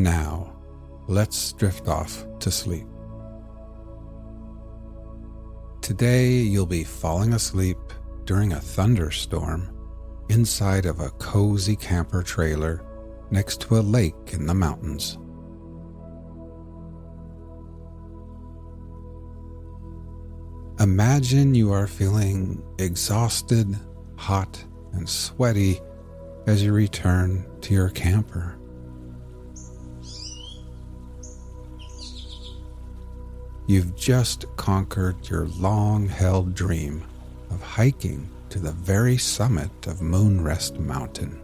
Now, let's drift off to sleep. Today, you'll be falling asleep during a thunderstorm inside of a cozy camper trailer next to a lake in the mountains. Imagine you are feeling exhausted, hot, and sweaty as you return to your camper. You've just conquered your long-held dream of hiking to the very summit of Moonrest Mountain.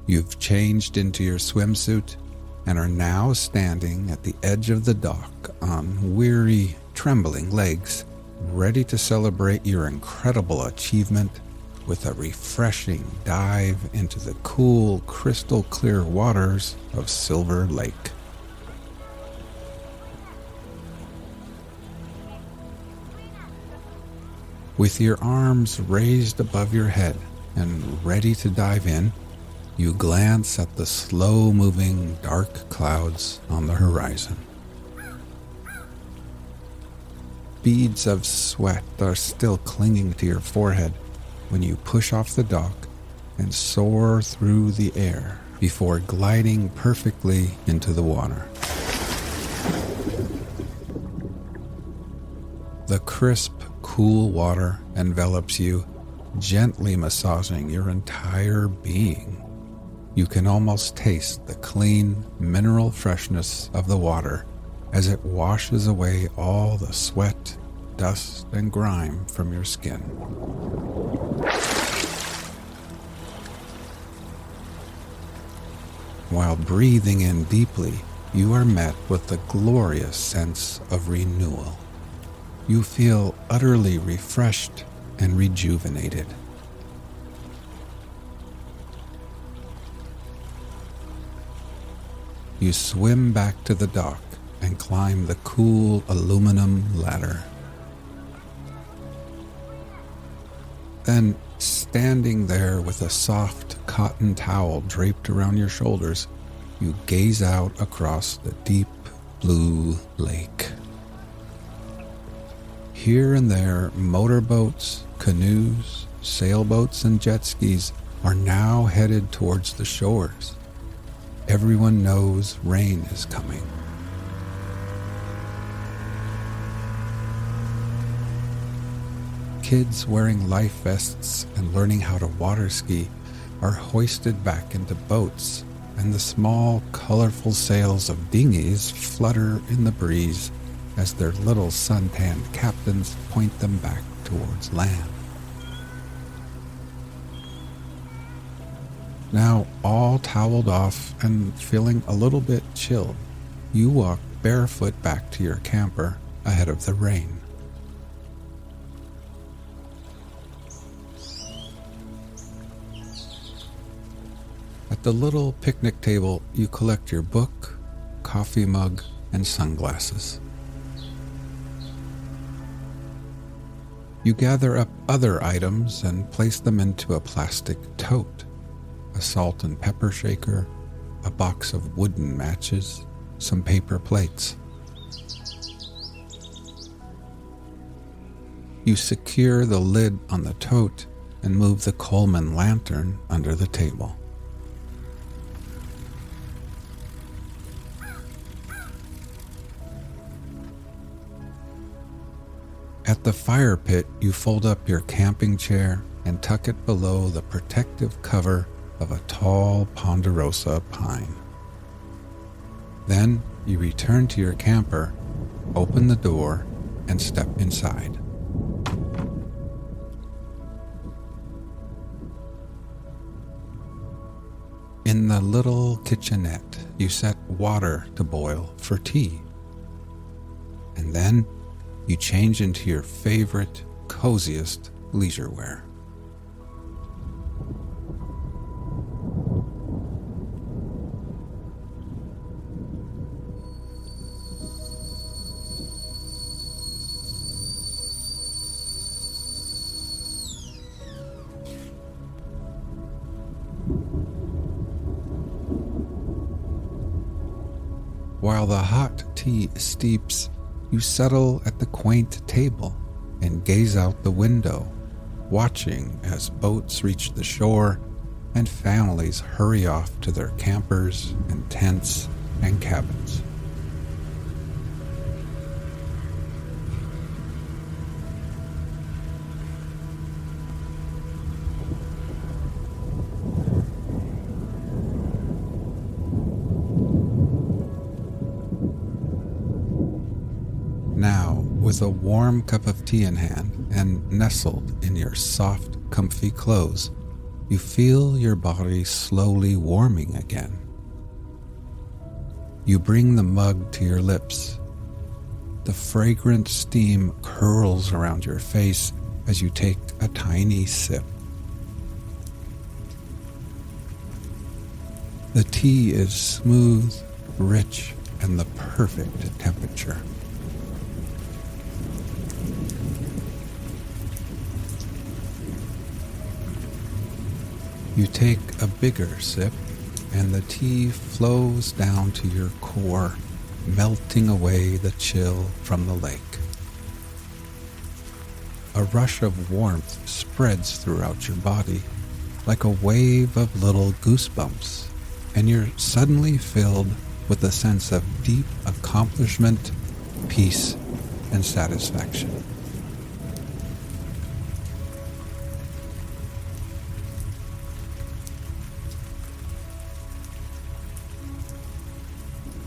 You've changed into your swimsuit and are now standing at the edge of the dock on weary, trembling legs, ready to celebrate your incredible achievement with a refreshing dive into the cool, crystal-clear waters of Silver Lake. With your arms raised above your head and ready to dive in, you glance at the slow-moving dark clouds on the horizon. Beads of sweat are still clinging to your forehead when you push off the dock and soar through the air before gliding perfectly into the water. The crisp, cool water envelops you, gently massaging your entire being. You can almost taste the clean, mineral freshness of the water as it washes away all the sweat, dust, and grime from your skin. While breathing in deeply, you are met with the glorious sense of renewal. You feel utterly refreshed and rejuvenated. You swim back to the dock and climb the cool aluminum ladder. Then, standing there with a soft cotton towel draped around your shoulders, you gaze out across the deep blue lake. Here and there, motorboats, canoes, sailboats, and jet skis are now headed towards the shores. Everyone knows rain is coming. Kids wearing life vests and learning how to water ski are hoisted back into boats, and the small, colorful sails of dinghies flutter in the breeze as their little suntanned captains point them back towards land. Now, all toweled off and feeling a little bit chilled, you walk barefoot back to your camper ahead of the rain. At the little picnic table, you collect your book, coffee mug, and sunglasses. You gather up other items and place them into a plastic tote. A salt and pepper shaker, a box of wooden matches, some paper plates. You secure the lid on the tote and move the Coleman lantern under the table. At the fire pit, you fold up your camping chair and tuck it below the protective cover of a tall ponderosa pine. Then you return to your camper, open the door, and step inside. In the little kitchenette, you set water to boil for tea. And then you change into your favorite, coziest leisure wear. while the hot tea steeps, you settle at the quaint table and gaze out the window, watching as boats reach the shore and families hurry off to their campers and tents and cabins. Now, with a warm cup of tea in hand and nestled in your soft, comfy clothes, you feel your body slowly warming again. You bring the mug to your lips. The fragrant steam curls around your face as you take a tiny sip. The tea is smooth, rich, and the perfect temperature. You take a bigger sip, and the tea flows down to your core, melting away the chill from the lake. A rush of warmth spreads throughout your body, like a wave of little goosebumps, and you're suddenly filled with a sense of deep accomplishment, peace, and satisfaction.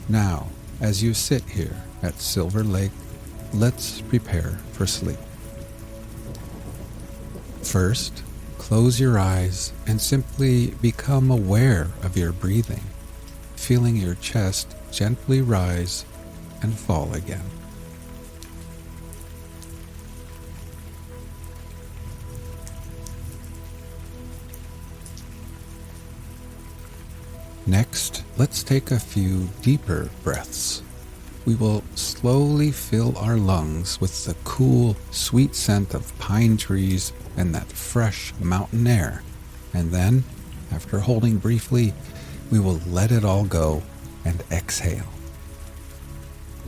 Now, as you sit here at Silver Lake, let's prepare for sleep. First, close your eyes and simply become aware of your breathing, feeling your chest gently rise and fall again. Next, let's take a few deeper breaths. We will slowly fill our lungs with the cool, sweet scent of pine trees and that fresh mountain air. And then, after holding briefly, we will let it all go and exhale.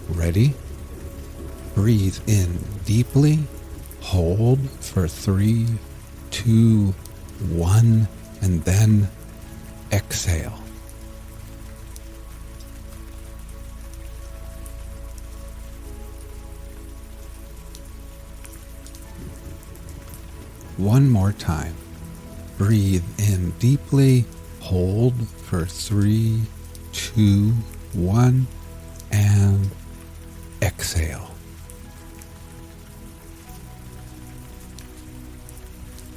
Ready? Breathe in deeply, hold for 3, 2, 1, and then exhale. One more time. Breathe in deeply, hold for 3, 2, 1, and exhale.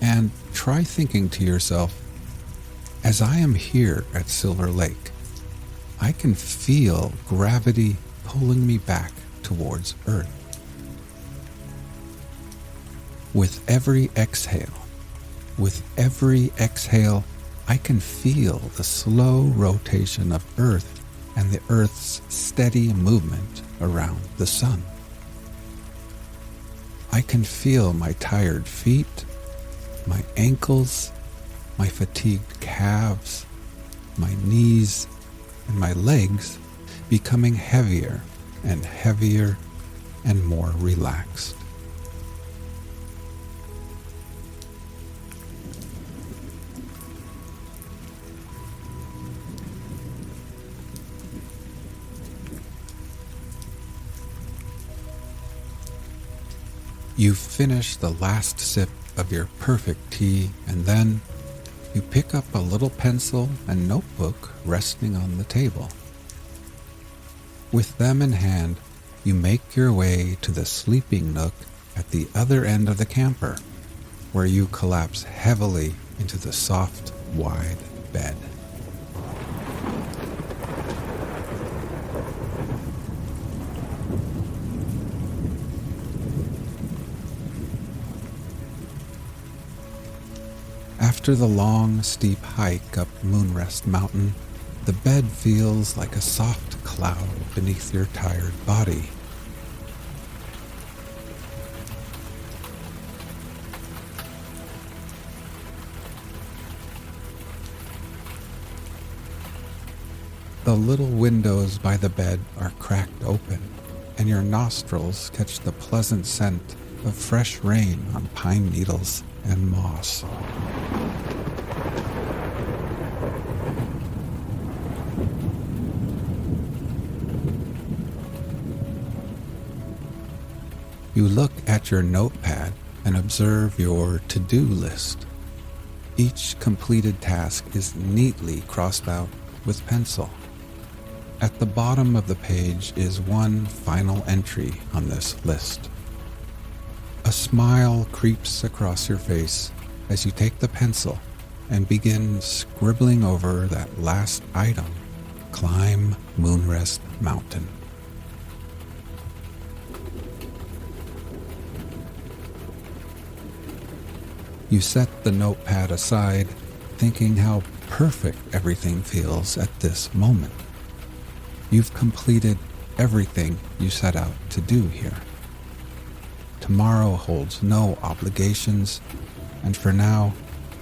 And try thinking to yourself, as I am here at Silver Lake, I can feel gravity pulling me back towards Earth. With every exhale, I can feel the slow rotation of Earth and the Earth's steady movement around the sun. I can feel my tired feet, my ankles, my fatigued calves, my knees, and my legs becoming heavier and heavier and more relaxed. You finish the last sip of your perfect tea, and then you pick up a little pencil and notebook resting on the table. With them in hand, you make your way to the sleeping nook at the other end of the camper, where you collapse heavily into the soft, wide bed. After the long, steep hike up Moonrest Mountain, the bed feels like a soft cloud beneath your tired body. The little windows by the bed are cracked open, and your nostrils catch the pleasant scent of fresh rain on pine needles and moss. You look at your notepad and observe your to-do list. Each completed task is neatly crossed out with pencil. At the bottom of the page is one final entry on this list. A smile creeps across your face as you take the pencil and begin scribbling over that last item: climb Moonrest Mountain. You set the notepad aside, thinking how perfect everything feels at this moment. You've completed everything you set out to do here. Tomorrow holds no obligations, and for now,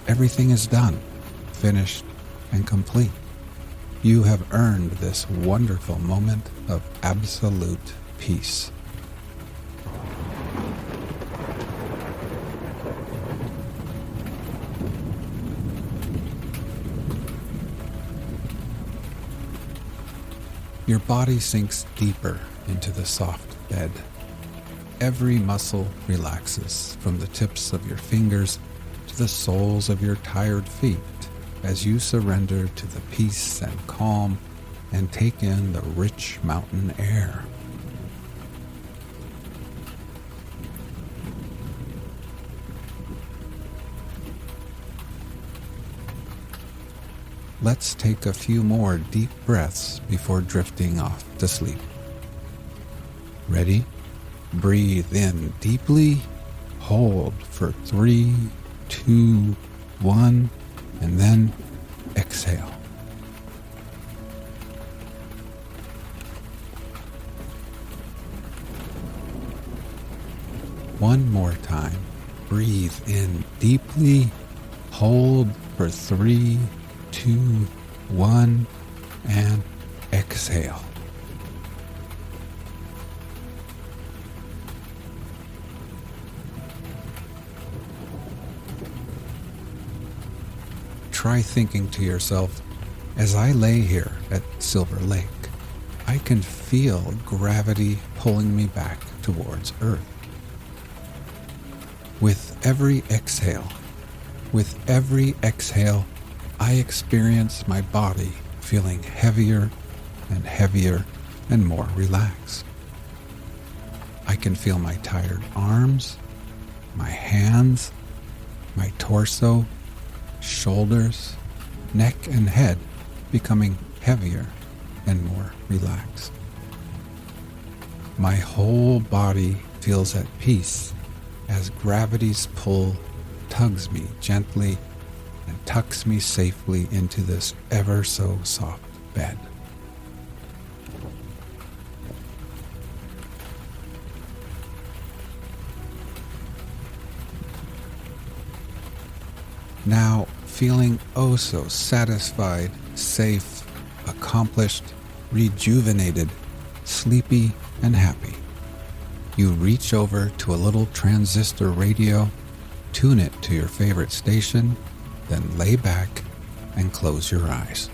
everything is done, finished, and complete. You have earned this wonderful moment of absolute peace. Your body sinks deeper into the soft bed. Every muscle relaxes from the tips of your fingers to the soles of your tired feet as you surrender to the peace and calm and take in the rich mountain air. Let's take a few more deep breaths before drifting off to sleep. Ready? Breathe in deeply, hold for 3, 2, 1, and then exhale. One more time. Breathe in deeply, hold for 3, 2, 1, and exhale. Try thinking to yourself, as I lay here at Silver Lake, I can feel gravity pulling me back towards Earth. With every exhale, I experience my body feeling heavier and heavier and more relaxed. I can feel my tired arms, my hands, my torso, shoulders, neck, and head becoming heavier and more relaxed. My whole body feels at peace as gravity's pull tugs me gently and tucks me safely into this ever so soft bed. Now, feeling oh so satisfied, safe, accomplished, rejuvenated, sleepy, and happy, you reach over to a little transistor radio, tune it to your favorite station, then lay back and close your eyes.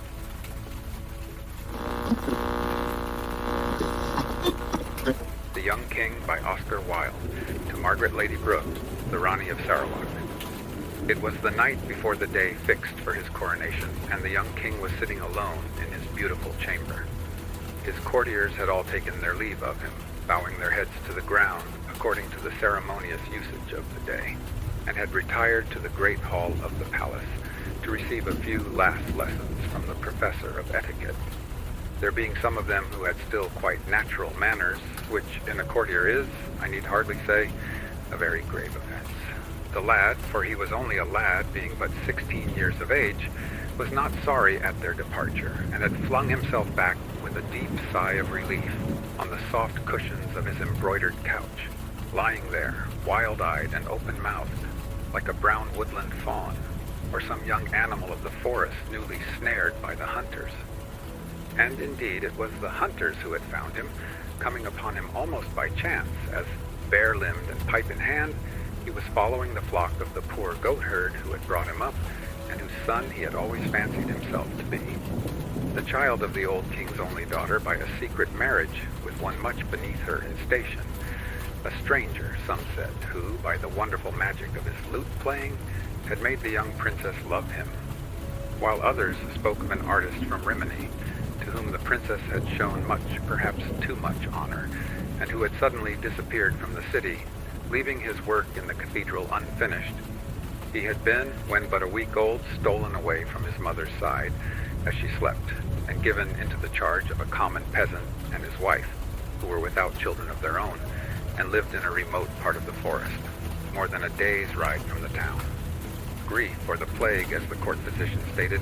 The Young King by Oscar Wilde, to Margaret Lady Brooke, the Rani of Sarawak. It was the night before the day fixed for his coronation, and the young king was sitting alone in his beautiful chamber. His courtiers had all taken their leave of him, bowing their heads to the ground according to the ceremonious usage of the day, and had retired to the great hall of the palace to receive a few last lessons from the professor of etiquette, there being some of them who had still quite natural manners, which in a courtier is, I need hardly say, a very grave offense. The lad, for he was only a lad, being but 16 years of age, was not sorry at their departure, and had flung himself back with a deep sigh of relief on the soft cushions of his embroidered couch, lying there, wild-eyed and open-mouthed, like a brown woodland fawn, or some young animal of the forest newly snared by the hunters. And indeed, it was the hunters who had found him, coming upon him almost by chance, as, bare-limbed and pipe in hand, he was following the flock of the poor goat-herd who had brought him up, and whose son he had always fancied himself to be. The child of the old king's only daughter by a secret marriage with one much beneath her in station, a stranger, some said, who, by the wonderful magic of his lute-playing, had made the young princess love him, while others spoke of an artist from Rimini, to whom the princess had shown much, perhaps too much honor, and who had suddenly disappeared from the city, leaving his work in the cathedral unfinished. He had been, when but a week old, stolen away from his mother's side as she slept, and given into the charge of a common peasant and his wife, who were without children of their own, and lived in a remote part of the forest, more than a day's ride from the town. Grief, or the plague, as the court physician stated,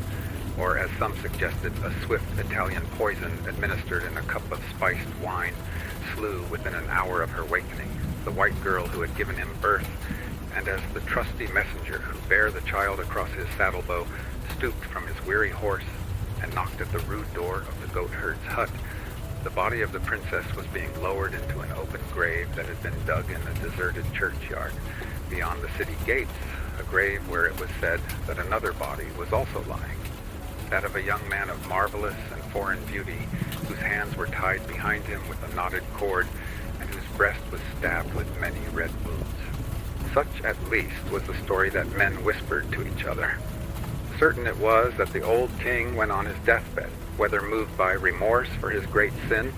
or as some suggested, a swift Italian poison administered in a cup of spiced wine, slew within an hour of her wakening the white girl who had given him birth, and as the trusty messenger who bare the child across his saddle-bow stooped from his weary horse and knocked at the rude door of the goat-herd's hut, the body of the princess was being lowered into an open grave that had been dug in a deserted churchyard beyond the city gates, a grave where it was said that another body was also lying, that of a young man of marvelous and foreign beauty, whose hands were tied behind him with a knotted cord, and whose breast was stabbed with many red wounds. Such, at least, was the story that men whispered to each other. Certain it was that the old king, when on his deathbed, whether moved by remorse for his great sin,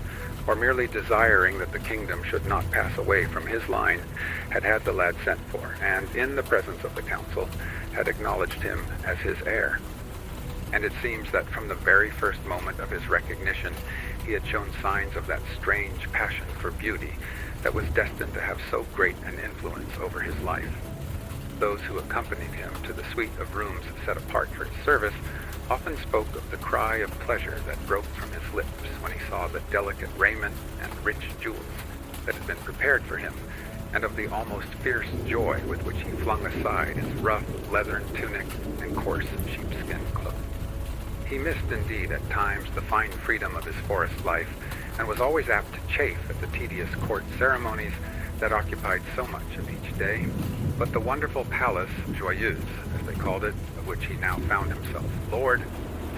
or merely desiring that the kingdom should not pass away from his line, had had the lad sent for, and, in the presence of the council, had acknowledged him as his heir. And it seems that from the very first moment of his recognition, he had shown signs of that strange passion for beauty that was destined to have so great an influence over his life. Those who accompanied him to the suite of rooms set apart for his service often spoke of the cry of pleasure that broke from his lips when he saw the delicate raiment and rich jewels that had been prepared for him, and of the almost fierce joy with which he flung aside his rough leathern tunic and coarse sheepskin cloak. He missed indeed at times the fine freedom of his forest life, and was always apt to chafe at the tedious court ceremonies that occupied so much of each day. But the wonderful palace, joyeuse, as they called it, of which he now found himself lord,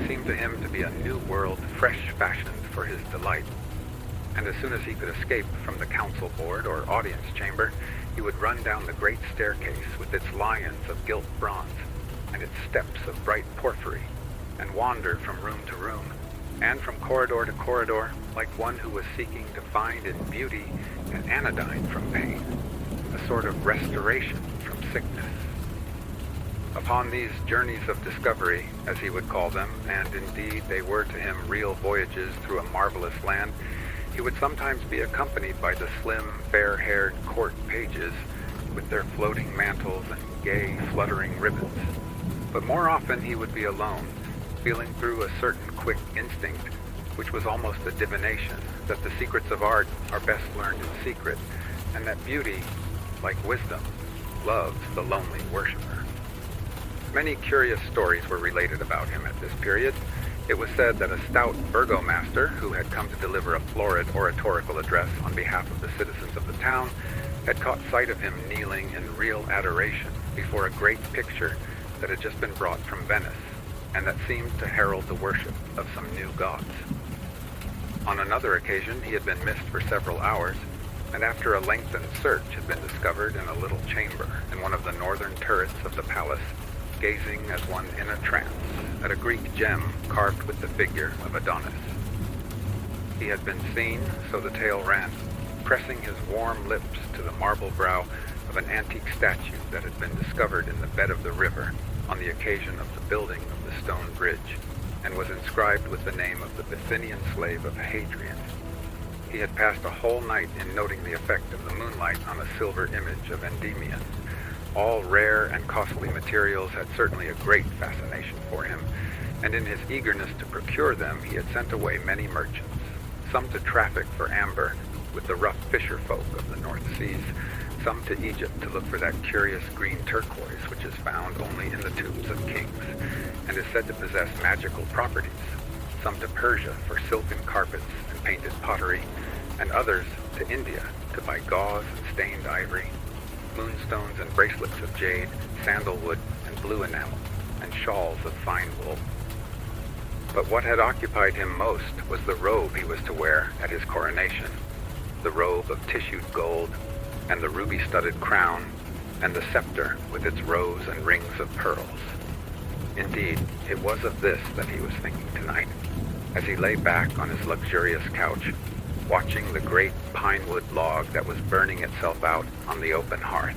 seemed to him to be a new world fresh fashioned for his delight. And as soon as he could escape from the council board or audience chamber, he would run down the great staircase with its lions of gilt bronze and its steps of bright porphyry, and wander from room to room, and from corridor to corridor, like one who was seeking to find in beauty an anodyne from pain, a sort of restoration from sickness. Upon these journeys of discovery, as he would call them, and indeed they were to him real voyages through a marvelous land, he would sometimes be accompanied by the slim, fair-haired court pages with their floating mantles and gay, fluttering ribbons. But more often he would be alone, feeling through a certain quick instinct, which was almost a divination, that the secrets of art are best learned in secret, and that beauty, like wisdom, loves the lonely worshiper. Many curious stories were related about him at this period. It was said that a stout burgomaster, who had come to deliver a florid oratorical address on behalf of the citizens of the town, had caught sight of him kneeling in real adoration before a great picture that had just been brought from Venice, and that seemed to herald the worship of some new gods. On another occasion, he had been missed for several hours, and after a lengthened search had been discovered in a little chamber in one of the northern turrets of the palace, gazing as one in a trance at a Greek gem carved with the figure of Adonis. He had been seen, so the tale ran, pressing his warm lips to the marble brow of an antique statue that had been discovered in the bed of the river on the occasion of the building of the stone bridge, and was inscribed with the name of the Bithynian slave of Hadrian. He had passed a whole night in noting the effect of the moonlight on a silver image of Endymion. All rare and costly materials had certainly a great fascination for him, and in his eagerness to procure them he had sent away many merchants, some to traffic for amber with the rough fisher folk of the North Seas, some to Egypt to look for that curious green turquoise which is found only in the tombs of kings, and is said to possess magical properties, some to Persia for silken carpets and painted pottery, and others to India to buy gauze and stained ivory, moonstones and bracelets of jade, sandalwood and blue enamel, and shawls of fine wool. But what had occupied him most was the robe he was to wear at his coronation, the robe of tissued gold, and the ruby-studded crown, and the scepter with its rows and rings of pearls. Indeed, it was of this that he was thinking tonight, as he lay back on his luxurious couch, watching the great pine-wood log that was burning itself out on the open hearth.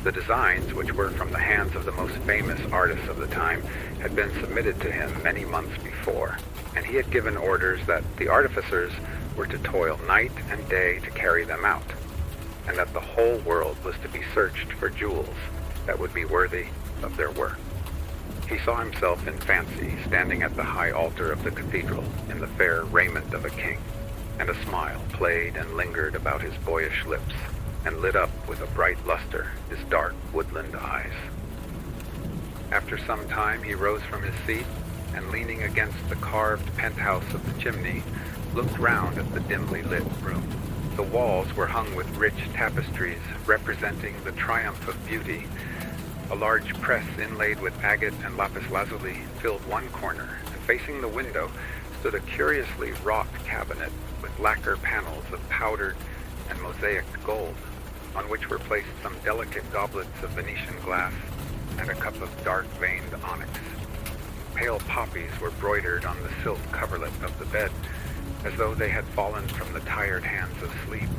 The designs, which were from the hands of the most famous artists of the time, had been submitted to him many months before, and he had given orders that the artificers were to toil night and day to carry them out, and that the whole world was to be searched for jewels that would be worthy of their work. He saw himself in fancy standing at the high altar of the cathedral in the fair raiment of a king, and a smile played and lingered about his boyish lips, and lit up with a bright luster his dark woodland eyes. After some time he rose from his seat, and leaning against the carved penthouse of the chimney, looked round at the dimly lit room. The walls were hung with rich tapestries representing the triumph of beauty. A large press inlaid with agate and lapis lazuli filled one corner, and facing the window stood a curiously wrought cabinet with lacquer panels of powdered and mosaicked gold, on which were placed some delicate goblets of Venetian glass and a cup of dark-veined onyx. Pale poppies were broidered on the silk coverlet of the bed, as though they had fallen from the tired hands of sleep,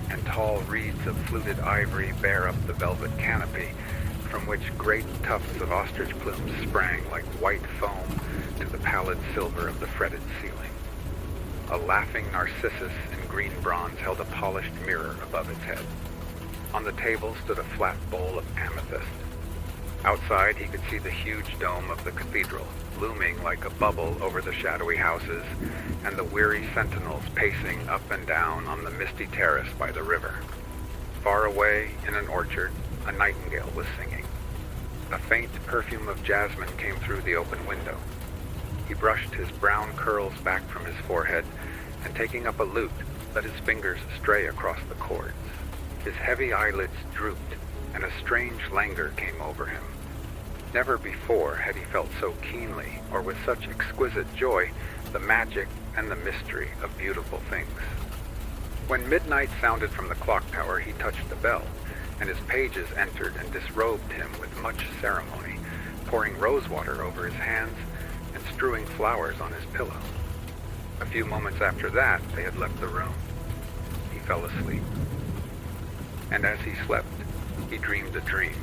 and tall reeds of fluted ivory bear up the velvet canopy, from which great tufts of ostrich plumes sprang like white foam to the pallid silver of the fretted ceiling. A laughing narcissus in green bronze held a polished mirror above its head. On the table stood a flat bowl of amethyst. Outside he could see the huge dome of the cathedral, looming like a bubble over the shadowy houses, and the weary sentinels pacing up and down on the misty terrace by the river. Far away, in an orchard, a nightingale was singing. A faint perfume of jasmine came through the open window. He brushed his brown curls back from his forehead, and taking up a lute, let his fingers stray across the chords. His heavy eyelids drooped, and a strange languor came over him. Never before had he felt so keenly, or with such exquisite joy, the magic and the mystery of beautiful things. When midnight sounded from the clock tower, he touched the bell, and his pages entered and disrobed him with much ceremony, pouring rosewater over his hands and strewing flowers on his pillow. A few moments after that, they had left the room. He fell asleep. And as he slept, he dreamed a dream,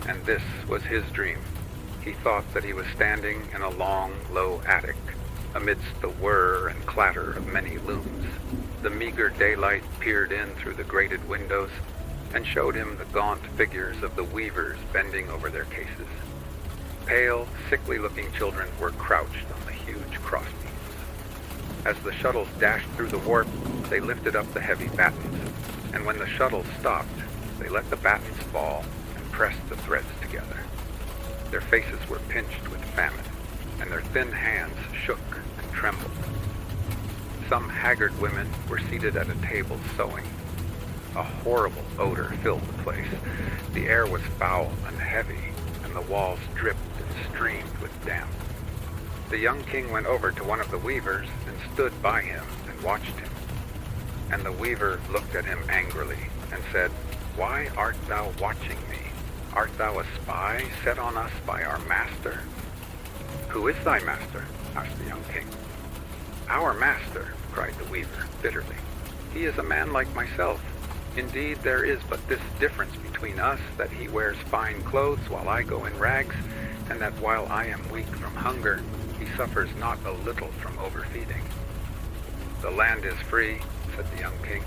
and this was his dream. He thought that he was standing in a long, low attic, amidst the whir and clatter of many looms. The meager daylight peered in through the grated windows and showed him the gaunt figures of the weavers bending over their cases. Pale, sickly-looking children were crouched on the huge crossbeams. As the shuttles dashed through the warp, they lifted up the heavy battens, and when the shuttles stopped, they let the battens fall and pressed the threads together. Their faces were pinched with famine, and their thin hands shook and trembled. Some haggard women were seated at a table sewing. A horrible odor filled the place. The air was foul and heavy, and the walls dripped and streamed with damp. The young king went over to one of the weavers and stood by him and watched him. And the weaver looked at him angrily and said, "Why art thou watching me? Art thou a spy set on us by our master?" "Who is thy master?" asked the young king. "Our master," cried the weaver bitterly. "He is a man like myself. Indeed, there is but this difference between us, that he wears fine clothes while I go in rags, and that while I am weak from hunger, he suffers not a little from overfeeding." "The land is free," said the young king,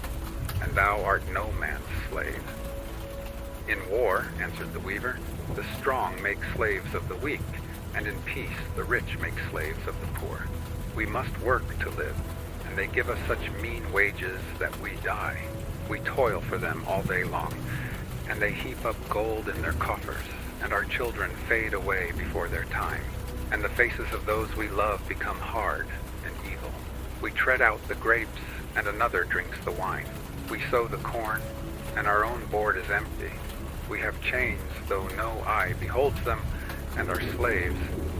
"and thou art no man's slave." "In war," answered the weaver, "the strong make slaves of the weak, and in peace the rich make slaves of the poor. We must work to live, and they give us such mean wages that we die. We toil for them all day long, and they heap up gold in their coffers, and our children fade away before their time, and the faces of those we love become hard, We tread out the grapes, and another drinks the wine. We sow the corn, and our own board is empty. We have chains, though no eye beholds them, and are slaves,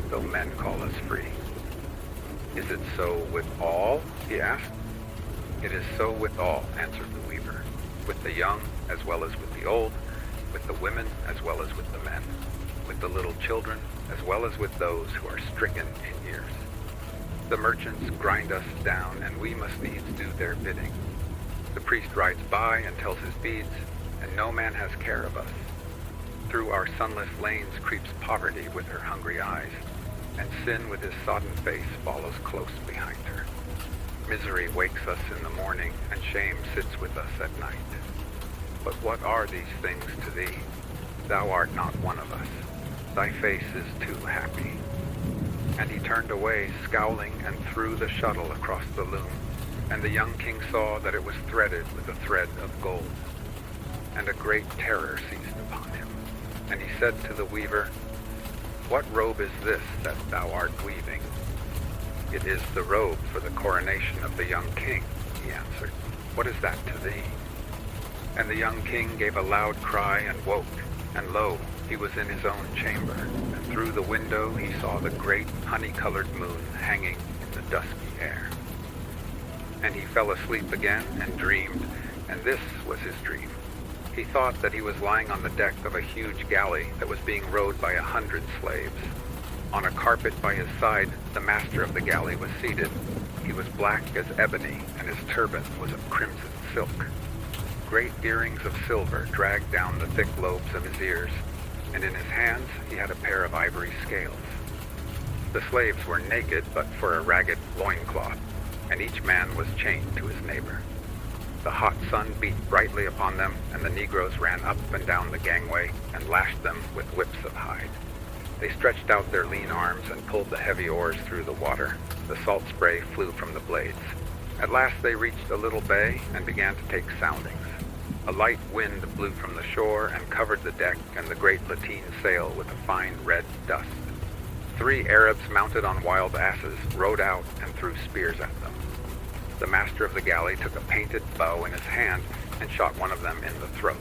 though men call us free. Is it so with all? He asked. It is so with all, answered the weaver, with the young as well as with the old, with the women as well as with the men, with the little children as well as with those who are stricken in years. The merchants grind us down, and we must needs do their bidding. The priest rides by and tells his beads, and no man has care of us. Through our sunless lanes creeps poverty with her hungry eyes, and sin with his sodden face follows close behind her. Misery wakes us in the morning, and shame sits with us at night. But what are these things to thee? Thou art not one of us. Thy face is too happy. And he turned away, scowling, and threw the shuttle across the loom. And the young king saw that it was threaded with a thread of gold. And a great terror seized upon him. And he said to the weaver, What robe is this that thou art weaving? It is the robe for the coronation of the young king, he answered. What is that to thee? And the young king gave a loud cry and woke, and lo, he was in his own chamber, and through the window he saw the great honey-colored moon hanging in the dusky air. And he fell asleep again and dreamed, and this was his dream. He thought that he was lying on the deck of a huge galley that was being rowed by 100 slaves. On a carpet by his side, the master of the galley was seated. He was black as ebony, and his turban was of crimson silk. Great earrings of silver dragged down the thick lobes of his ears, and in his hands he had a pair of ivory scales. The slaves were naked but for a ragged loincloth, and each man was chained to his neighbor. The hot sun beat brightly upon them, and the Negroes ran up and down the gangway and lashed them with whips of hide. They stretched out their lean arms and pulled the heavy oars through the water. The salt spray flew from the blades. At last they reached a little bay and began to take soundings. A light wind blew from the shore and covered the deck and the great lateen sail with a fine red dust. 3 Arabs mounted on wild asses rode out and threw spears at them. The master of the galley took a painted bow in his hand and shot one of them in the throat.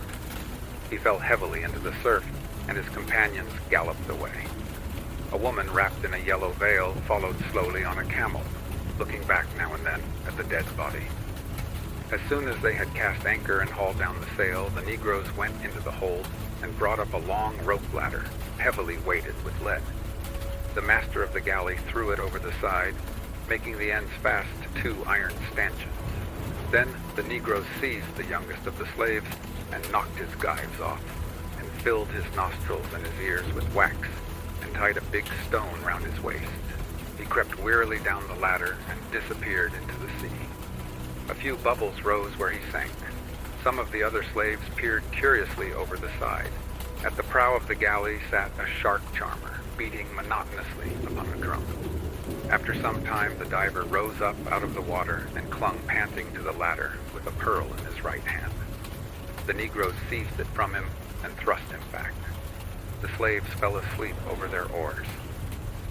He fell heavily into the surf, and his companions galloped away. A woman wrapped in a yellow veil followed slowly on a camel, looking back now and then at the dead body. As soon as they had cast anchor and hauled down the sail, the Negroes went into the hold and brought up a long rope ladder, heavily weighted with lead. The master of the galley threw it over the side, making the ends fast to 2 iron stanchions. Then the Negroes seized the youngest of the slaves and knocked his gyves off, and filled his nostrils and his ears with wax, and tied a big stone round his waist. He crept wearily down the ladder and disappeared into the sea. A few bubbles rose where he sank. Some of the other slaves peered curiously over the side. At the prow of the galley sat a shark charmer, beating monotonously upon a drum. After some time, the diver rose up out of the water and clung panting to the ladder with a pearl in his right hand. The Negroes seized it from him and thrust him back. The slaves fell asleep over their oars.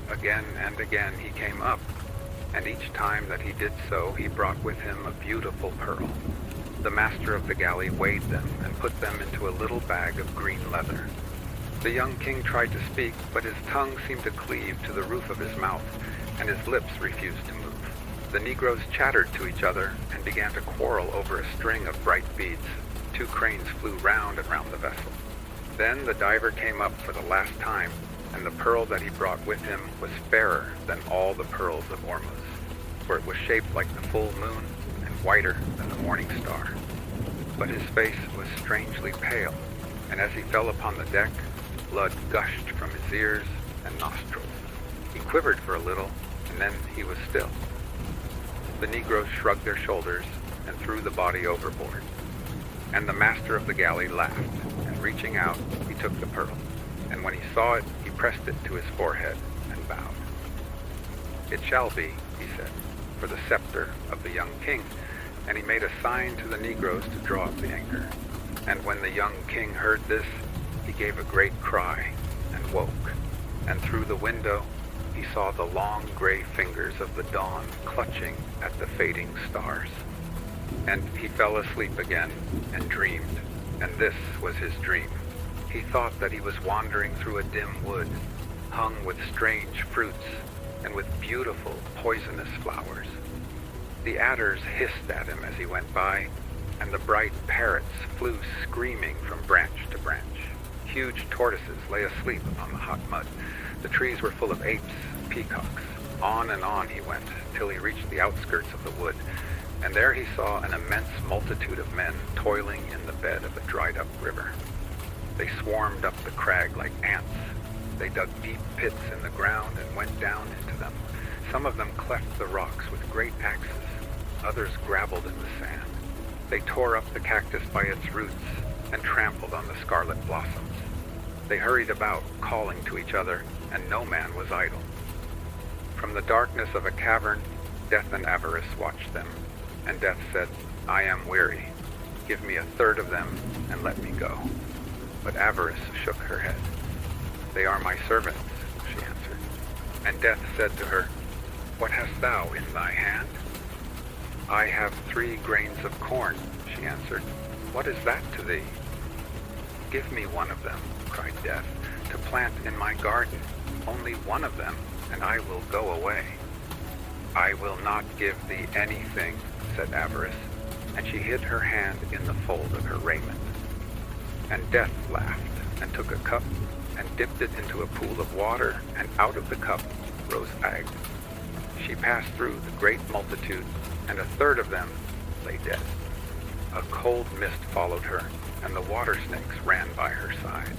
Again and again he came up, and each time that he did so, he brought with him a beautiful pearl. The master of the galley weighed them and put them into a little bag of green leather. The young king tried to speak, but his tongue seemed to cleave to the roof of his mouth, and his lips refused to move. The Negroes chattered to each other and began to quarrel over a string of bright beads. 2 cranes flew round and round the vessel. Then the diver came up for the last time, and the pearl that he brought with him was fairer than all the pearls of Ormuz, for it was shaped like the full moon and whiter than the morning star. But his face was strangely pale, and as he fell upon the deck, blood gushed from his ears and nostrils. He quivered for a little, and then he was still. The Negroes shrugged their shoulders and threw the body overboard. And the master of the galley laughed, and reaching out, he took the pearl. And when he saw it, he pressed it to his forehead and bowed. "It shall be," he said, "for the scepter of the young king." And he made a sign to the Negroes to draw up the anchor. And when the young king heard this, he gave a great cry and woke. And through the window, he saw the long gray fingers of the dawn clutching at the fading stars. And he fell asleep again and dreamed, and this was his dream. He thought that he was wandering through a dim wood, hung with strange fruits and with beautiful poisonous flowers. The adders hissed at him as he went by, and the bright parrots flew screaming from branch to branch. Huge tortoises lay asleep upon the hot mud. The trees were full of apes, peacocks. On and on he went, till he reached the outskirts of the wood, and there he saw an immense multitude of men toiling in the bed of a dried-up river. They swarmed up the crag like ants. They dug deep pits in the ground and went down into them. Some of them cleft the rocks with great axes. Others grabbled in the sand. They tore up the cactus by its roots and trampled on the scarlet blossoms. They hurried about, calling to each other, and no man was idle. From the darkness of a cavern, Death and Avarice watched them, and Death said, "I am weary. Give me a third of them and let me go." But Avarice shook her head. "They are my servants," she answered. And Death said to her, "What hast thou in thy hand?" "I have 3 grains of corn," she answered. "What is that to thee?" "Give me one of them," cried Death, "to plant in my garden, only one of them, and I will go away." "I will not give thee anything," said Avarice, and she hid her hand in the fold of her raiment. And Death laughed, and took a cup, and dipped it into a pool of water, and out of the cup rose Ag. She passed through the great multitude, and a third of them lay dead. A cold mist followed her, and the water snakes ran by her side.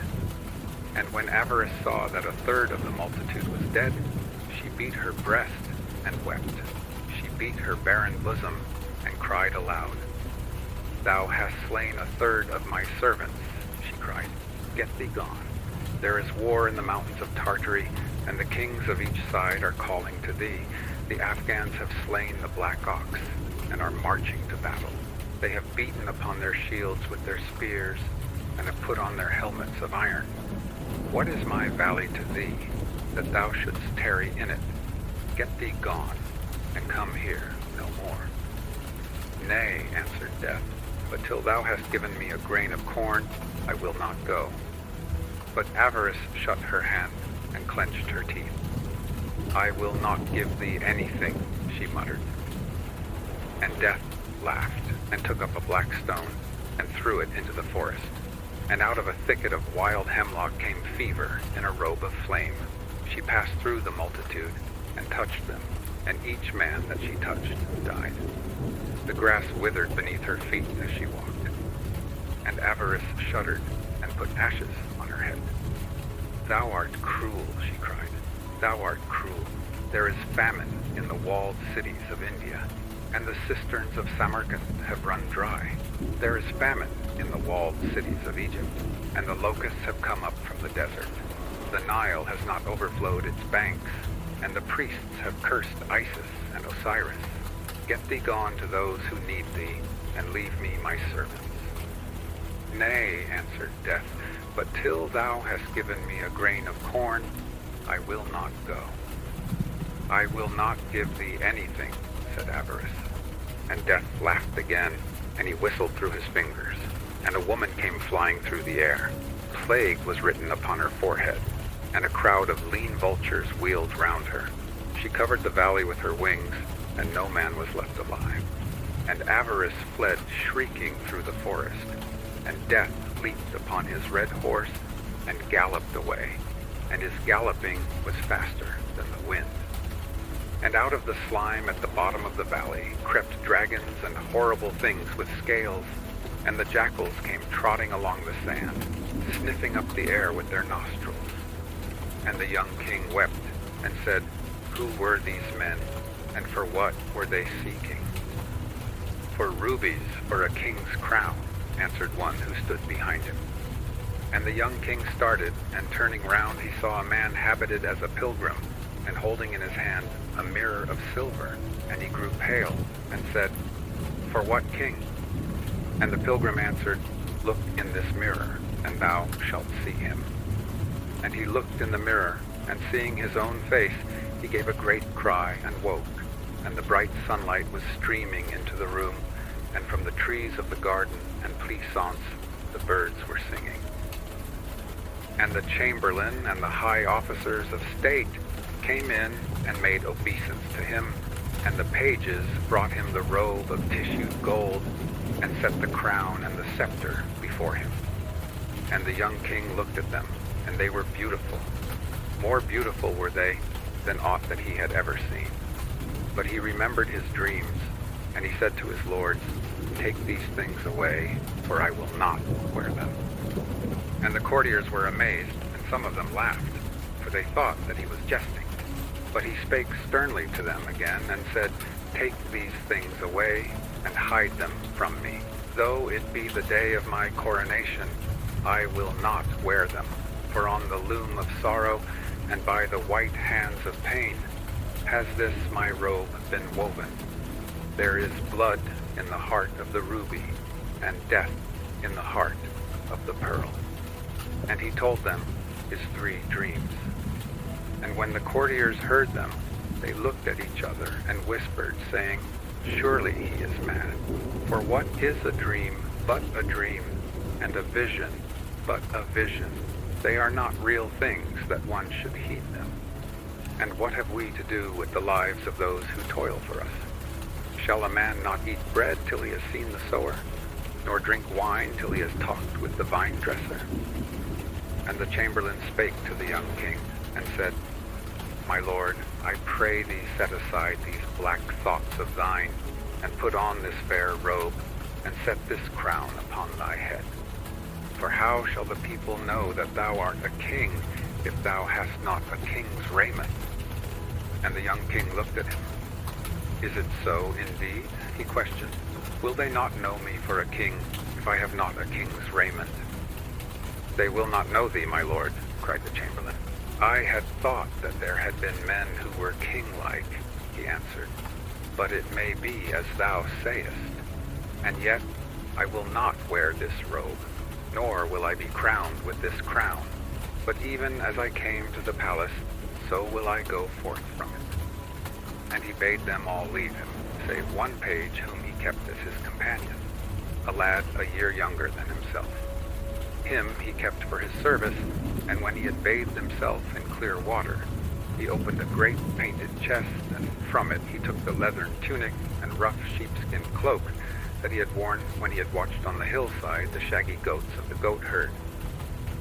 And when Avarice saw that a third of the multitude was dead, she beat her breast and wept. She beat her barren bosom and cried aloud. "Thou hast slain a third of my servants," she cried. "Get thee gone. There is war in the mountains of Tartary, and the kings of each side are calling to thee. The Afghans have slain the black ox and are marching to battle. They have beaten upon their shields with their spears and have put on their helmets of iron. What is my valley to thee, that thou shouldst tarry in it? Get thee gone, and come here no more." "Nay," answered Death, "but till thou hast given me a grain of corn, I will not go." But Avarice shut her hand and clenched her teeth. "I will not give thee anything," she muttered. And Death laughed and took up a black stone and threw it into the forest. And out of a thicket of wild hemlock came Fever in a robe of flame. She passed through the multitude and touched them, and each man that she touched died. The grass withered beneath her feet as she walked. And Avarice shuddered and put ashes on her head. "Thou art cruel," she cried. "Thou art cruel. There is famine in the walled cities of India, and the cisterns of Samarkand have run dry. There is famine in the walled cities of Egypt, and the locusts have come up from the desert. The Nile has not overflowed its banks, and the priests have cursed Isis and Osiris. Get thee gone to those who need thee, and leave me my servants." "Nay," answered Death, "but till thou hast given me a grain of corn, I will not go." "I will not give thee anything," said Avarice. And Death laughed again, and he whistled through his fingers, and a woman came flying through the air. Plague was written upon her forehead, and a crowd of lean vultures wheeled round her. She covered the valley with her wings, and no man was left alive. And Avarice fled shrieking through the forest, and Death leaped upon his red horse and galloped away, and his galloping was faster than the wind. And out of the slime at the bottom of the valley crept dragons and horrible things with scales, and the jackals came trotting along the sand, sniffing up the air with their nostrils. And the young king wept and said, "Who were these men, and for what were they seeking?" "For rubies or a king's crown," answered one who stood behind him. And the young king started, and turning round he saw a man habited as a pilgrim, and holding in his hand a mirror of silver, and he grew pale, and said, "For what king?" And the pilgrim answered, "Look in this mirror, and thou shalt see him." And he looked in the mirror, and seeing his own face, He gave a great cry and woke, and the bright sunlight was streaming into the room, and from the trees of the garden and pleasaunce the birds were singing. And the chamberlain and the high officers of state came in and made obeisance to him, and the pages brought him the robe of tissued gold, and set the crown and the scepter before him. And the young king looked at them, and they were beautiful. More beautiful were they than aught that he had ever seen. But he remembered his dreams, and he said to his lords, "Take these things away, for I will not wear them." And the courtiers were amazed, and some of them laughed, for they thought that he was jesting. But he spake sternly to them again, and said, "Take these things away, and hide them from me. Though it be the day of my coronation, I will not wear them. For on the loom of sorrow, and by the white hands of pain, has this my robe been woven. There is blood in the heart of the ruby, and death in the heart of the pearl." And he told them his 3 dreams. And when the courtiers heard them, they looked at each other and whispered, saying, "Surely he is mad. For what is a dream but a dream, and a vision but a vision? They are not real things that one should heed them. And what have we to do with the lives of those who toil for us? Shall a man not eat bread till he has seen the sower, nor drink wine till he has talked with the vine dresser?" And the chamberlain spake to the young king, and said, "My lord, I pray thee set aside these black thoughts of thine, and put on this fair robe, and set this crown upon thy head. For how shall the people know that thou art a king, if thou hast not a king's raiment?" And the young king looked at him. "Is it so indeed?" he questioned. "Will they not know me for a king, if I have not a king's raiment?" "They will not know thee, my lord," cried the chamberlain. "I had thought that there had been men who were king-like," he answered. "But it may be as thou sayest. And yet I will not wear this robe, nor will I be crowned with this crown. But even as I came to the palace, so will I go forth from it." And he bade them all leave him, save one page whom he kept as his companion, a lad a year younger than himself. Him he kept for his service, and when he had bathed himself in clear water, he opened a great painted chest, and from it he took the leathern tunic and rough sheepskin cloak that he had worn when he had watched on the hillside the shaggy goats of the goat herd.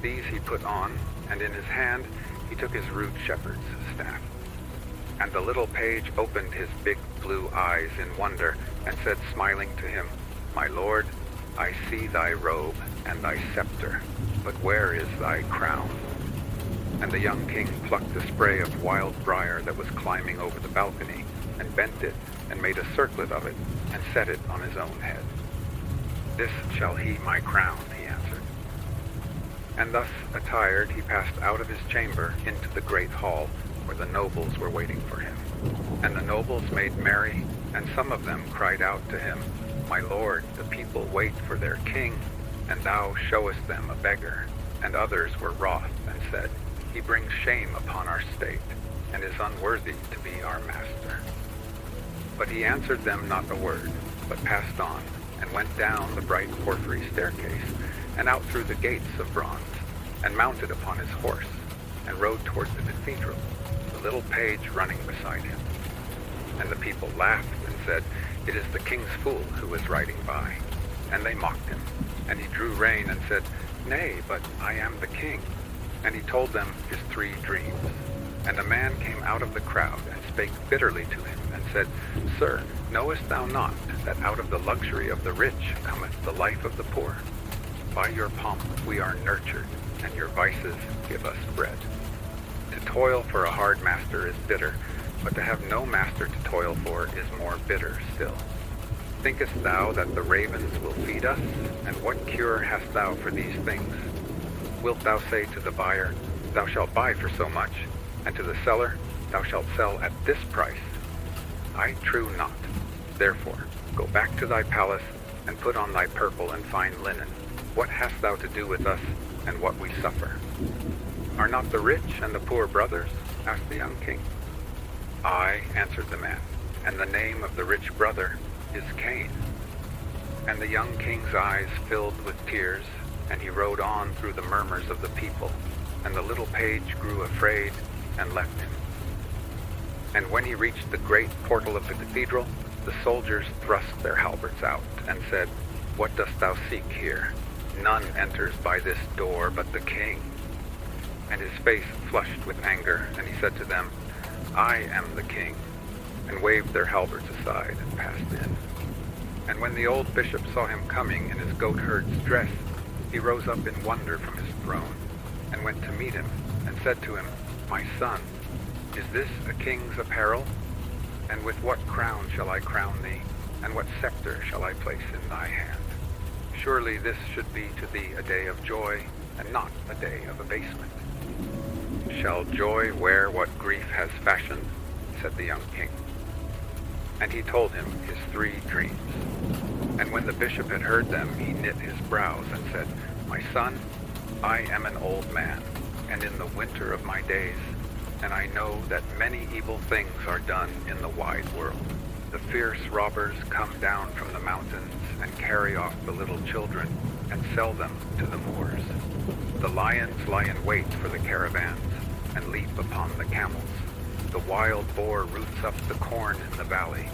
These he put on, and in his hand he took his rude shepherd's staff. And the little page opened his big blue eyes in wonder, and said smiling to him, "My lord, I see thy robe and thy scepter, but where is thy crown?" And the young king plucked a spray of wild briar that was climbing over the balcony, and bent it, and made a circlet of it, and set it on his own head. "This shall he my crown," he answered. And thus attired he passed out of his chamber into the great hall, where the nobles were waiting for him. And the nobles made merry, and some of them cried out to him, "My lord, the people wait for their king, and thou showest them a beggar." And others were wroth, and said, "He brings shame upon our state, and is unworthy to be our master." But he answered them not a word, but passed on, and went down the bright porphyry staircase, and out through the gates of bronze, and mounted upon his horse, and rode toward the cathedral, the little page running beside him. And the people laughed, and said, "It is the king's fool who is riding by." And they mocked him. And he drew rein, and said, "Nay, but I am the king." And he told them his 3 dreams. And a man came out of the crowd, and spake bitterly to him, and said, "Sir, knowest thou not that out of the luxury of the rich cometh the life of the poor? By your pomp we are nurtured, and your vices give us bread. To toil for a hard master is bitter, but to have no master to toil for is more bitter still. Thinkest thou that the ravens will feed us? And what cure hast thou for these things? Wilt thou say to the buyer, Thou shalt buy for so much, and to the seller, Thou shalt sell at this price? I trow not. Therefore, go back to thy palace, and put on thy purple and fine linen. What hast thou to do with us, and what we suffer?" "Are not the rich and the poor brothers?" asked the young king. "I," answered the man, "and the name of the rich brother is Cain." And the young king's eyes filled with tears, and he rode on through the murmurs of the people, and the little page grew afraid and left him. And when he reached the great portal of the cathedral, the soldiers thrust their halberds out and said, "What dost thou seek here? None enters by this door but the king." And his face flushed with anger, and he said to them, "I am the king," and waved their halberds aside and passed in. And when the old bishop saw him coming in his goatherd's dress, he rose up in wonder from his throne, and went to meet him, and said to him, "My son, is this a king's apparel? And with what crown shall I crown thee, and what scepter shall I place in thy hand? Surely this should be to thee a day of joy, and not a day of abasement." "Shall joy wear what grief has fashioned?" said the young king. And he told him his 3 dreams. And when the bishop had heard them, he knit his brows and said, "My son, I am an old man, and in the winter of my days, and I know that many evil things are done in the wide world. The fierce robbers come down from the mountains and carry off the little children and sell them to the Moors. The lions lie in wait for the caravans and leap upon the camels. The wild boar roots up the corn in the valley,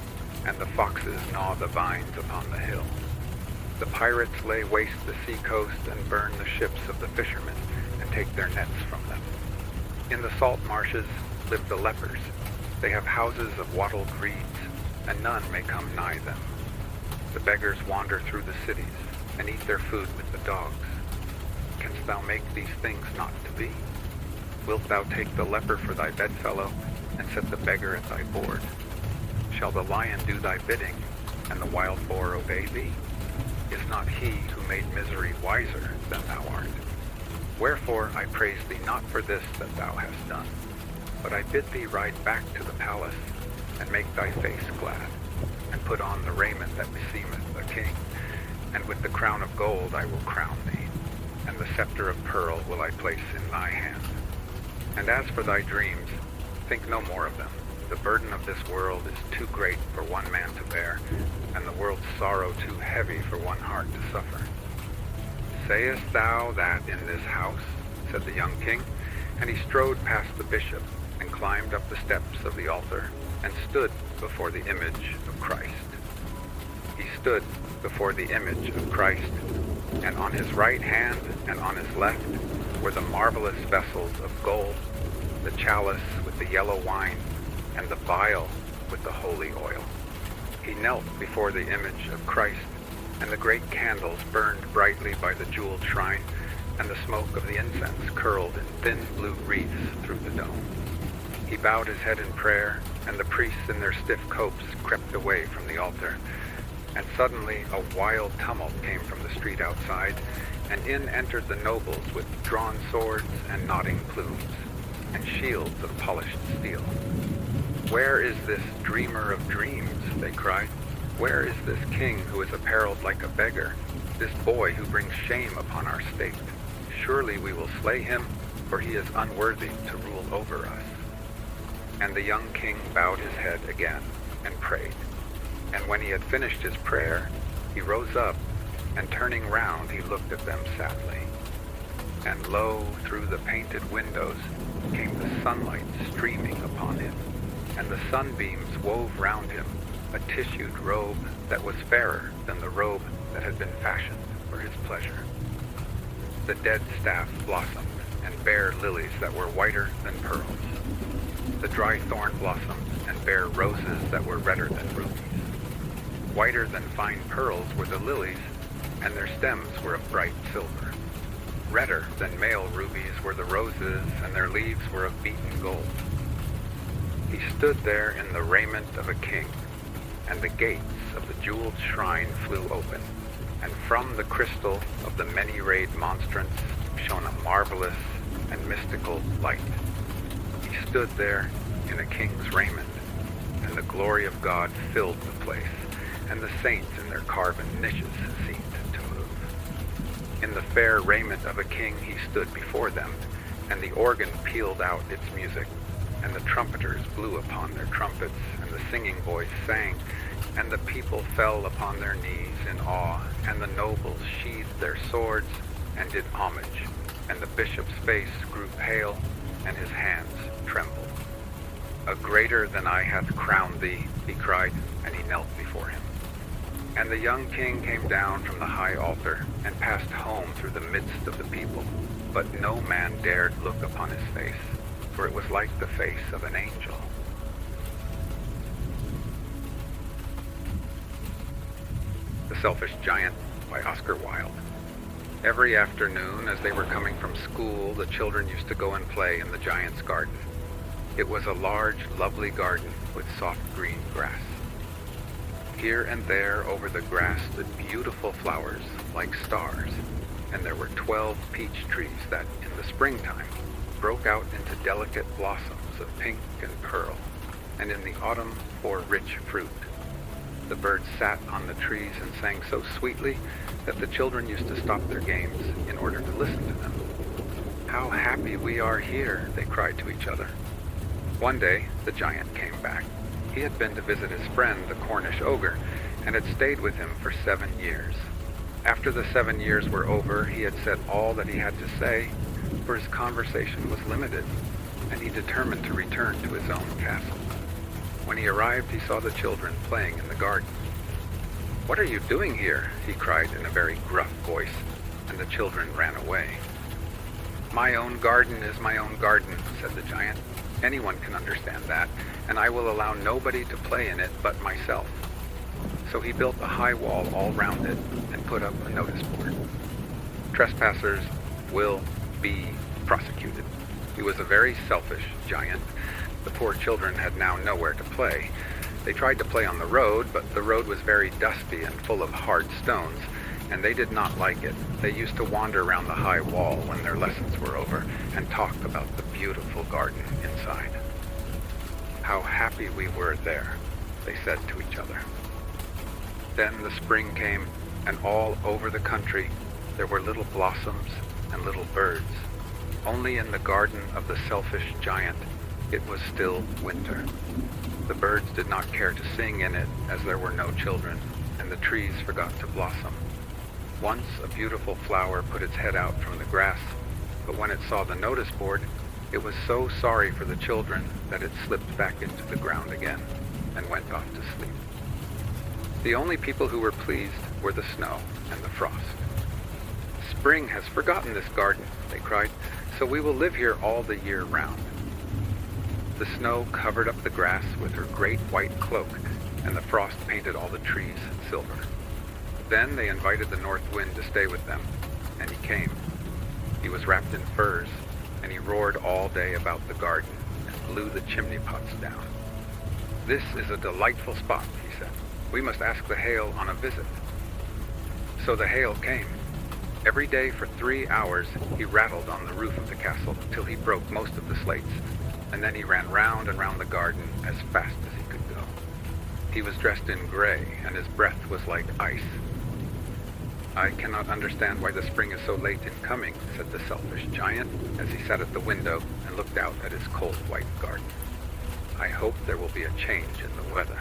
and the foxes gnaw the vines upon the hill. The pirates lay waste the sea-coast and burn the ships of the fishermen and take their nets from them. In the salt marshes live the lepers. They have houses of wattled reeds, and none may come nigh them. The beggars wander through the cities and eat their food with the dogs. Canst thou make these things not to be? Wilt thou take the leper for thy bedfellow, and set the beggar at thy board? Shall the lion do thy bidding, and the wild boar obey thee? Is not he who made misery wiser than thou art? Wherefore I praise thee not for this that thou hast done, but I bid thee ride back to the palace, and make thy face glad, and put on the raiment that beseemeth a king, and with the crown of gold I will crown thee, and the scepter of pearl will I place in thy hand. And as for thy dreams, think no more of them. The burden of this world is too great for one man to bear, and the world's sorrow too heavy for one heart to suffer." "Sayest thou that in this house?" said the young king, and he strode past the bishop, and climbed up the steps of the altar, and stood before the image of Christ. He stood before the image of Christ, and on his right hand and on his left were the marvelous vessels of gold, the chalice with the yellow wine, and the vial with the holy oil. He knelt before the image of Christ, and the great candles burned brightly by the jeweled shrine, and the smoke of the incense curled in thin blue wreaths through the dome. He bowed his head in prayer, and the priests in their stiff copes crept away from the altar. And suddenly a wild tumult came from the street outside, and in entered the nobles with drawn swords and nodding plumes, and shields of polished steel. "Where is this dreamer of dreams?" they cried. "Where is this king who is apparelled like a beggar, this boy who brings shame upon our state? Surely we will slay him, for he is unworthy to rule over us." And the young king bowed his head again and prayed. And when he had finished his prayer, he rose up, and turning round he looked at them sadly. And lo, through the painted windows came the sunlight streaming upon him, and the sunbeams wove round him a tissued robe that was fairer than the robe that had been fashioned for his pleasure. The dead staff blossomed and bare lilies that were whiter than pearls. The dry thorn blossomed and bare roses that were redder than rubies. Whiter than fine pearls were the lilies, and their stems were of bright silver. Redder than male rubies were the roses, and their leaves were of beaten gold. He stood there in the raiment of a king, and the gates of the jeweled shrine flew open, and from the crystal of the many-rayed monstrance shone a marvelous and mystical light. He stood there in a king's raiment, and the glory of God filled the place, and the saints in their carven niches seemed to move. In the fair raiment of a king he stood before them, and the organ pealed out its music, and the trumpeters blew upon their trumpets, and the singing voice sang, and the people fell upon their knees in awe, and the nobles sheathed their swords and did homage, and the bishop's face grew pale, and his hands trembled. A greater than I hath crowned thee, he cried, and he knelt before him. And the young king came down from the high altar, and passed home through the midst of the people, but no man dared look upon his face, for it was like the face of an angel. The Selfish Giant by Oscar Wilde. Every afternoon, as they were coming from school, the children used to go and play in the giant's garden. It was a large, lovely garden with soft green grass. Here and there over the grass stood beautiful flowers like stars, and there were 12 peach trees that, in the springtime, broke out into delicate blossoms of pink and pearl, and in the autumn bore rich fruit. The birds sat on the trees and sang so sweetly that the children used to stop their games in order to listen to them. "How happy we are here," they cried to each other. One day, the giant came back. He had been to visit his friend, the Cornish ogre, and had stayed with him for 7 years. After the 7 years were over, he had said all that he had to say, for his conversation was limited, and he determined to return to his own castle. When he arrived, he saw the children playing in the garden. "What are you doing here?" he cried in a very gruff voice, and the children ran away. "My own garden is my own garden," said the giant. "Anyone can understand that, and I will allow nobody to play in it but myself." So he built a high wall all round it and put up a notice board. "Trespassers will be prosecuted." He was a very selfish giant. The poor children had now nowhere to play. They tried to play on the road, but the road was very dusty and full of hard stones, and they did not like it. They used to wander around the high wall when their lessons were over and talk about the beautiful garden inside. "How happy we were there," they said to each other. Then the spring came, and all over the country there were little blossoms and little birds. Only in the garden of the selfish giant it was still winter. The birds did not care to sing in it, as there were no children, and the trees forgot to blossom. Once a beautiful flower put its head out from the grass, but when it saw the notice board, it was so sorry for the children that it slipped back into the ground again and went off to sleep. The only people who were pleased were the snow and the frost. "Spring has forgotten this garden," they cried, "so we will live here all the year round." The snow covered up the grass with her great white cloak, and the frost painted all the trees silver. Then they invited the north wind to stay with them, and he came. He was wrapped in furs, and he roared all day about the garden and blew the chimney pots down. "This is a delightful spot," he said. "We must ask the hail on a visit." So the hail came. Every day for 3 hours he rattled on the roof of the castle till he broke most of the slates, and then he ran round and round the garden as fast as he could go. He was dressed in gray, and his breath was like ice. "I cannot understand why the spring is so late in coming," said the selfish giant, as he sat at the window and looked out at his cold white garden. "I hope there will be a change in the weather."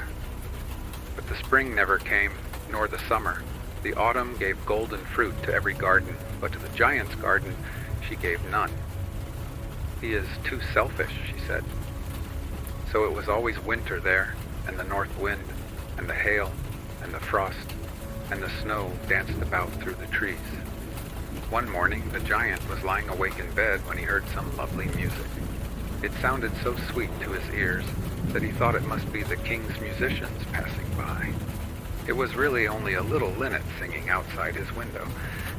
But the spring never came, nor the summer. The autumn gave golden fruit to every garden, but to the giant's garden she gave none. "He is too selfish," she said. So it was always winter there, and the north wind, and the hail, and the frost, and the snow danced about through the trees. One morning the giant was lying awake in bed when he heard some lovely music. It sounded so sweet to his ears that he thought it must be the king's musicians passing by. It was really only a little linnet singing outside his window,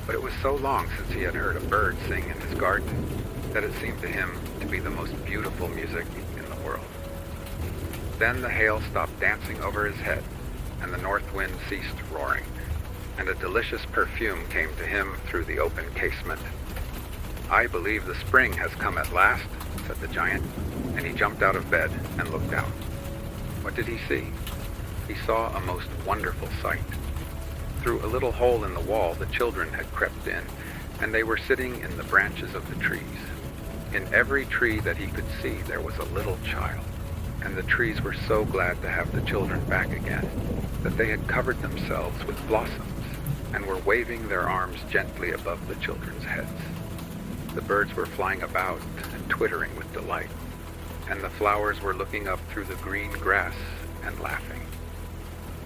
but it was so long since he had heard a bird sing in his garden that it seemed to him to be the most beautiful music in the world. Then the hail stopped dancing over his head, and the north wind ceased roaring, and a delicious perfume came to him through the open casement. "I believe the spring has come at last," said the giant, and he jumped out of bed and looked out. What did he see? He saw a most wonderful sight. Through a little hole in the wall the children had crept in, and they were sitting in the branches of the trees. In every tree that he could see, there was a little child, and the trees were so glad to have the children back again that they had covered themselves with blossoms and were waving their arms gently above the children's heads. The birds were flying about and twittering with delight, and the flowers were looking up through the green grass and laughing.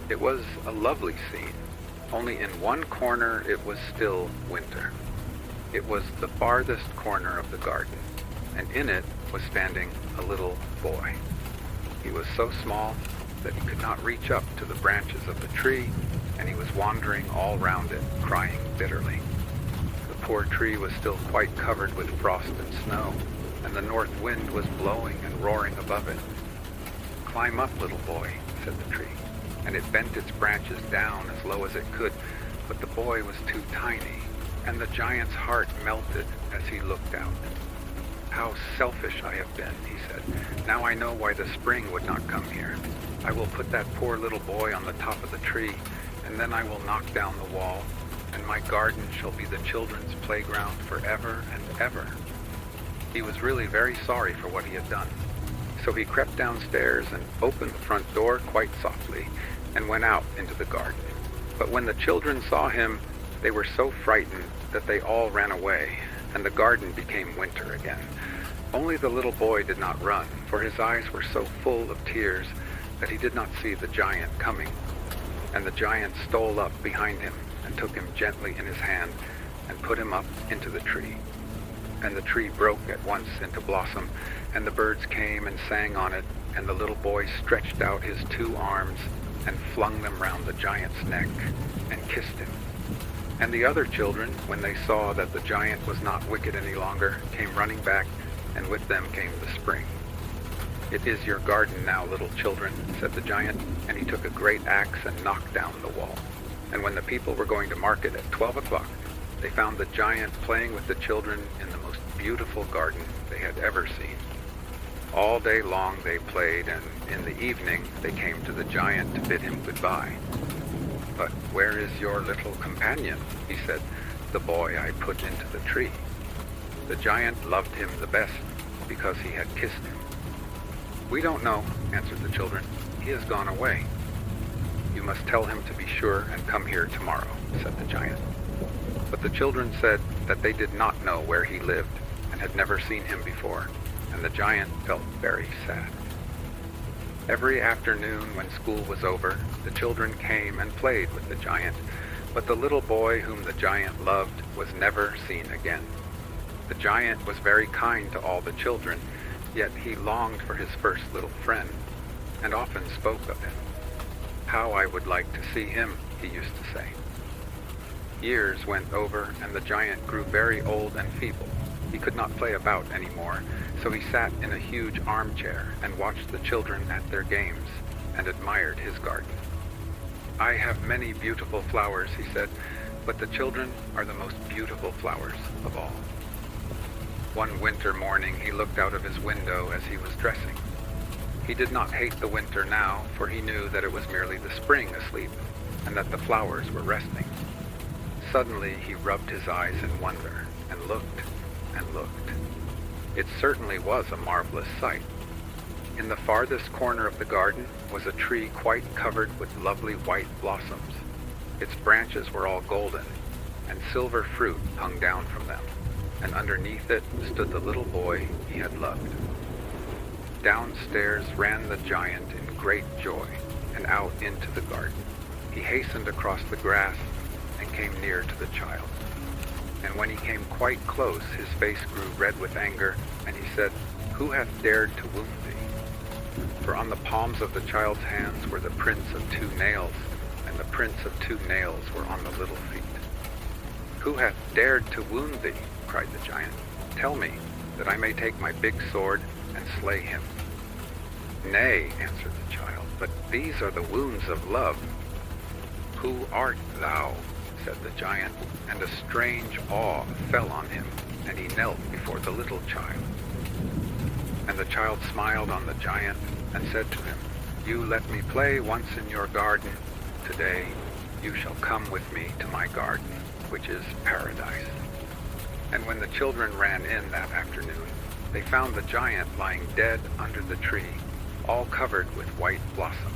It was a lovely scene, only in one corner it was still winter. It was the farthest corner of the garden, and in it was standing a little boy. He was so small that he could not reach up to the branches of the tree, and he was wandering all round it, crying bitterly. The poor tree was still quite covered with frost and snow, and the north wind was blowing and roaring above it. "Climb up, little boy," said the tree, and it bent its branches down as low as it could, but the boy was too tiny, and the giant's heart melted as he looked out. "How selfish I have been," he said. "Now I know why the spring would not come here. I will put that poor little boy on the top of the tree, and then I will knock down the wall, and my garden shall be the children's playground forever and ever." He was really very sorry for what he had done. So he crept downstairs and opened the front door quite softly and went out into the garden. But when the children saw him, they were so frightened that they all ran away, and the garden became winter again. Only the little boy did not run, for his eyes were so full of tears that he did not see the giant coming. And the giant stole up behind him and took him gently in his hand and put him up into the tree. And the tree broke at once into blossom, and the birds came and sang on it, and the little boy stretched out his 2 arms and flung them round the giant's neck and kissed him. And the other children, when they saw that the giant was not wicked any longer, came running back, and with them came the spring. "It is your garden now, little children," said the giant, and he took a great axe and knocked down the wall. And when the people were going to market at 12 o'clock, they found the giant playing with the children in the most beautiful garden they had ever seen. All day long they played, and in the evening they came to the giant to bid him goodbye. "But where is your little companion?" he said, "the boy I put into the tree." The giant loved him the best because he had kissed him. "We don't know," answered the children. "He has gone away." "You must tell him to be sure and come here tomorrow," said the giant. But the children said that they did not know where he lived and had never seen him before, and the giant felt very sad. Every afternoon when school was over, the children came and played with the giant, but the little boy whom the giant loved was never seen again. The giant was very kind to all the children, yet he longed for his first little friend, and often spoke of him. "How I would like to see him," he used to say. Years went over, and the giant grew very old and feeble. He could not play about any more, so he sat in a huge armchair and watched the children at their games and admired his garden. "I have many beautiful flowers," he said, "but the children are the most beautiful flowers of all." One winter morning he looked out of his window as he was dressing. He did not hate the winter now, for he knew that it was merely the spring asleep and that the flowers were resting. Suddenly he rubbed his eyes in wonder and looked and looked. It certainly was a marvelous sight. In the farthest corner of the garden was a tree quite covered with lovely white blossoms. Its branches were all golden, and silver fruit hung down from them, and underneath it stood the little boy he had loved. Downstairs ran the giant in great joy, and out into the garden. He hastened across the grass and came near to the child. And when he came quite close, his face grew red with anger, and he said, "Who hath dared to wound thee?" For on the palms of the child's hands were the prints of 2 nails, and the prints of 2 nails were on the little feet. "Who hath dared to wound thee?" cried the giant. "Tell me, that I may take my big sword and slay him." "Nay," answered the child, "but these are the wounds of love." "Who art thou?" said the giant, and a strange awe fell on him, and he knelt before the little child. And the child smiled on the giant and said to him, "You let me play once in your garden. Today you shall come with me to my garden, which is paradise." And when the children ran in that afternoon, They found the giant lying dead under the tree, all covered with white blossoms.